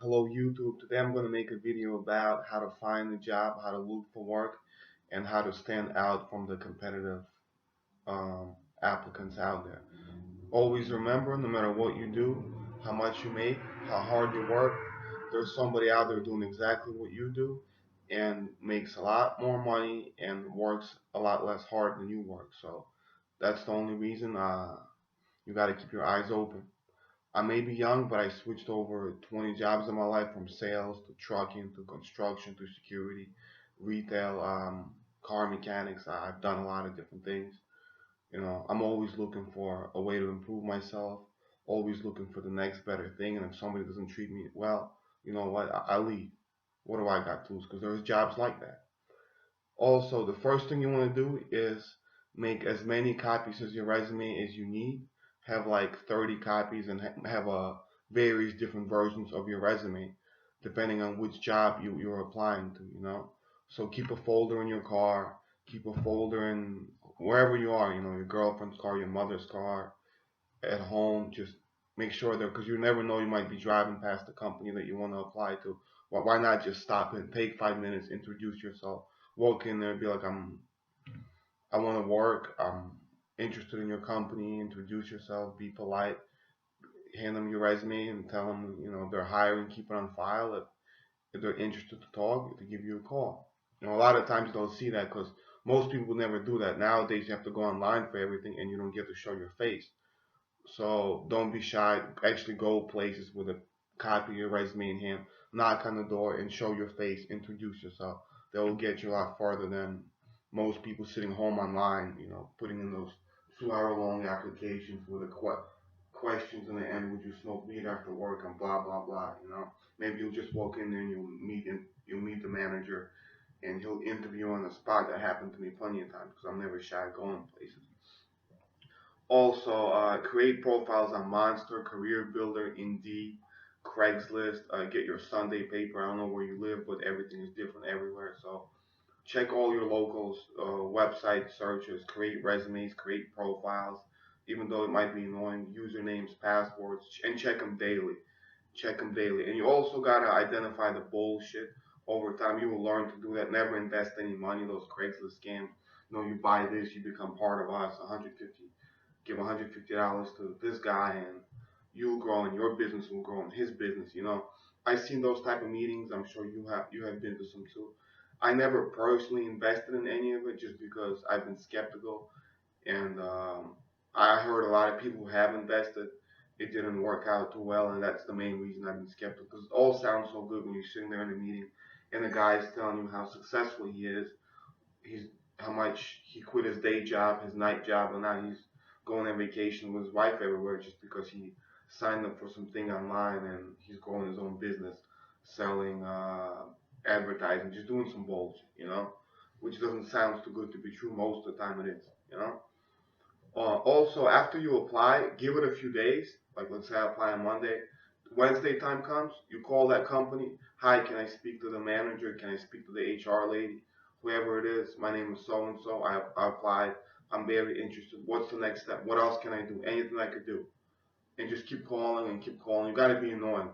Hello YouTube. Today I'm going to make a video about how to find a job, how to look for work, and how to stand out from the competitive um, applicants out there. Always remember, no matter what you do, how much you make, how hard you work, there's somebody out there doing exactly what you do and makes a lot more money and works a lot less hard than you work. So that's the only reason you got to keep your eyes open. I may be young, but I switched over 20 jobs in my life from sales to trucking to construction to security, retail, car mechanics. I've done a lot of different things. I'm always looking for a way to improve myself, always looking for the next better thing. And if somebody doesn't treat me well, you know what? I leave. What do I got to lose? Because there's jobs like that. Also, the first thing you want to do is make as many copies as your resume as you need. Have like 30 copies and have various different versions of your resume, depending on which job you're applying to. So keep a folder in your car, keep a folder in wherever you are. Your girlfriend's car, your mother's car, at home. Just make sure that because you never know, you might be driving past the company that you want to apply to. Why not just stop and take 5 minutes, introduce yourself, walk in there, and be like, I want to work. I'm interested in your company. Introduce yourself. Be polite. Hand them your resume and tell them they're hiring. Keep it on file. If they're interested to talk, to give you a call. A lot of times they'll see that because most people never do that. Nowadays you have to go online for everything and you don't get to show your face. So don't be shy. Actually go places with a copy of your resume in hand, knock on the door and show your face, introduce yourself. That will get you a lot farther than most people sitting home online, putting in those 2 hour long applications with questions in the end, would you smoke weed after. And blah blah blah. Maybe you'll just walk in there and you'll meet the manager and he'll interview you on the spot. That happened to me plenty of times because I'm never shy going places. Also, create profiles on Monster, Career Builder, Indeed, Craigslist. Get your Sunday paper. I don't know where you live, but everything is different everywhere. So check all your locals, website searches, create resumes, create profiles. Even though it might be annoying, usernames, passwords, and check them daily. Check them daily. And you also gotta identify the bullshit. Over time, you will learn to do that. Never invest any money. Those Craigslist scams. You buy this, you become part of us. 150 give $150 to this guy and you'll grow and your business will grow and his business. I've seen those type of meetings. I'm sure you have been to some too. I never personally invested in any of it just because I've been skeptical and I heard a lot of people who have invested. It didn't work out too well, and that's the main reason I've been skeptical. Because it all sounds so good when you're sitting there in a meeting, and the guy's telling you how successful he is, he's how much he quit his day job, his night job, and now he's going on vacation with his wife everywhere just because he signed up for something online and he's growing his own business, selling advertising, just doing some bullshit, which doesn't sound too good to be true. Most of the time it is. Also, after you apply, give it a few days. Like let's say I apply on Monday. Wednesday time comes, you call that company. Hi, can I speak to the manager? Can I speak to the HR lady? Whoever it is, my name is so and so. I applied. I'm very interested. What's the next step? What else can I do? Anything I could do. And just keep calling and keep calling. You gotta be annoying.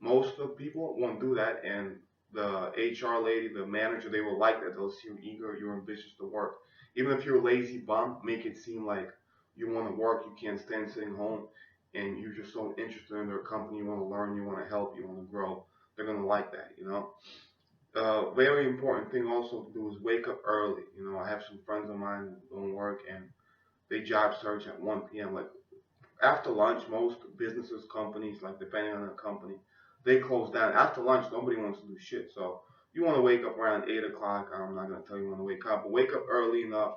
Most of the people won't do that, and the HR lady, the manager, they will like that. They'll see you're eager, you're ambitious to work. Even if you're a lazy bum, make it seem like you want to work, you can't stand sitting home, and you're just so interested in their company, you want to learn, you want to help, you want to grow. They're gonna like that. Very important thing also to do is wake up early. I have some friends of mine who don't work and they job search at 1 p.m. Like after lunch, most businesses, companies, like depending on the company, they close down. After lunch, nobody wants to do shit. So you want to wake up around 8 o'clock. I'm not gonna tell you when to wake up, but wake up early enough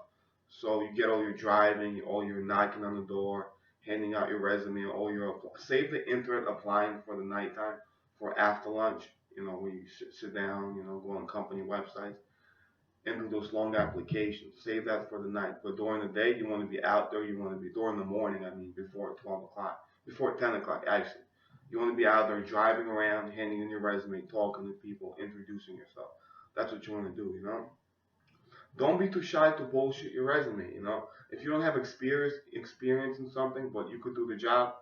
so you get all your driving, all your knocking on the door, handing out your resume, all your save the internet applying for the nighttime for after lunch. When you sit down, go on company websites and do those long applications. Save that for the night. But during the day, you want to be out there. You want to be during the morning. I mean, before 12 o'clock, before 10 o'clock, actually. You want to be out there driving around, handing in your resume, talking to people, introducing yourself. That's what you want to do. Don't be too shy to bullshit your resume. If you don't have experience in something, but you could do the job,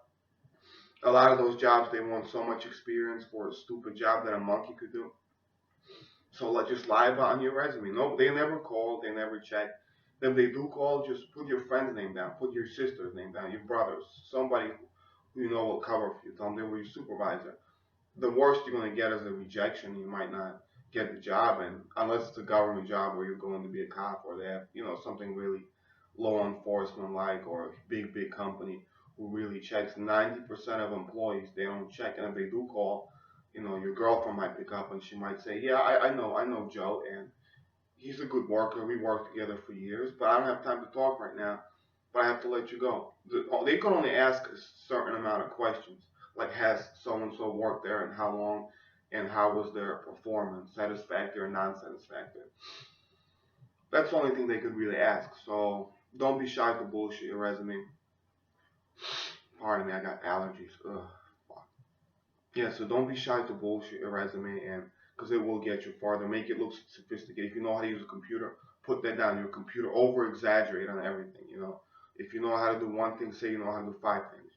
A lot of those jobs, they want so much experience for a stupid job that a monkey could do. So like just lie about on your resume. No, they never call, they never check. If they do call, just put your friend's name down, put your sister's name down, your brother's, somebody who you know will cover for you. Tell them they were your supervisor. The worst you're going to get is a rejection. You might not get the job, and unless it's a government job where you're going to be a cop or they have, something really law enforcement like or a big company who really checks 90% of employees, they don't check. And if they do call, your girlfriend might pick up and she might say, yeah, I know Joe, and he's a good worker. We worked together for years, but I don't have time to talk right now. But I have to let you go. They can only ask a certain amount of questions, like has so and so worked there and how long, and how was their performance, satisfactory or non-satisfactory. That's the only thing they could really ask. So don't be shy to bullshit your resume. Pardon me, I got allergies. Ugh. Yeah, so don't be shy to bullshit your resume, and because it will get you farther. Make it look sophisticated. If you know how to use a computer, put that down. Your computer over exaggerate on everything. If you know how to do one thing, say you know how to do five things.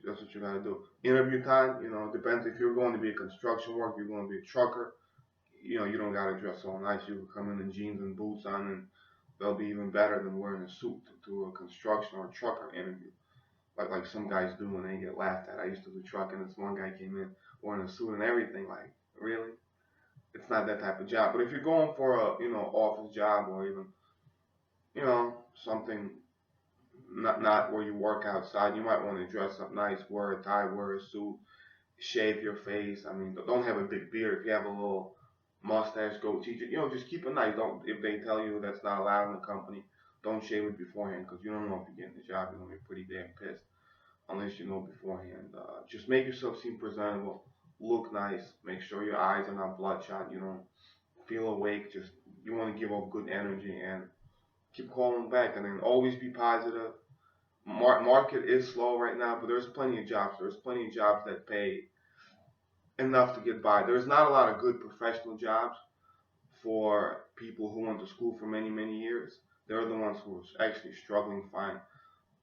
That's what you gotta do. Interview time, depends if you're going to be a construction worker, you're going to be a trucker. You don't gotta dress all nice. You can come in jeans and boots on, and they'll be even better than wearing a suit to a construction or a trucker interview like some guys do when they get laughed at. I used to do trucking, and this one guy came in wearing a suit and everything. Like, really? It's not that type of job. But if you're going for a office job or even something not where you work outside, you might want to dress up nice, wear a tie, wear a suit, shave your face. I mean, don't have a big beard. If you have a little mustache, goatee, just keep it nice. Don't if they tell you that's not allowed in the company, don't shave it beforehand because you don't know if you're getting the job. You're gonna be pretty damn pissed unless you know beforehand. Just make yourself seem presentable, look nice, make sure your eyes are not bloodshot, you don't feel awake, just you want to give off good energy and keep calling back and then always be positive. Market is slow right now, but there's plenty of jobs. There's plenty of jobs that pay enough to get by. There's not a lot of good professional jobs for people who went to school for many, many years. They're the ones who are actually struggling to find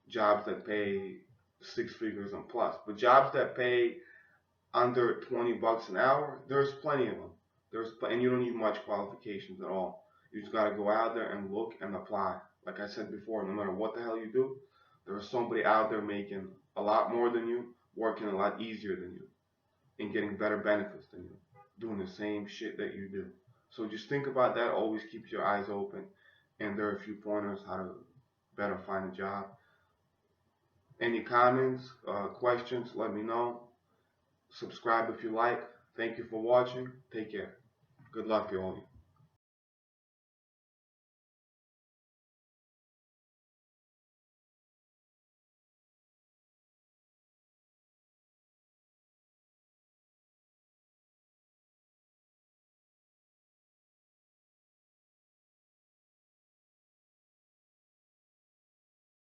jobs that pay six figures and plus. But jobs that pay under $20 an hour, there's plenty of them. And you don't need much qualifications at all. You just gotta go out there and look and apply. Like I said before, no matter what the hell you do, there's somebody out there making a lot more than you, working a lot easier than you, and getting better benefits than you, doing the same shit that you do. So just think about that. Always keep your eyes open. And there are a few pointers how to better find a job. Any comments, questions, let me know. Subscribe if you like. Thank you for watching. Take care. Good luck to all of you.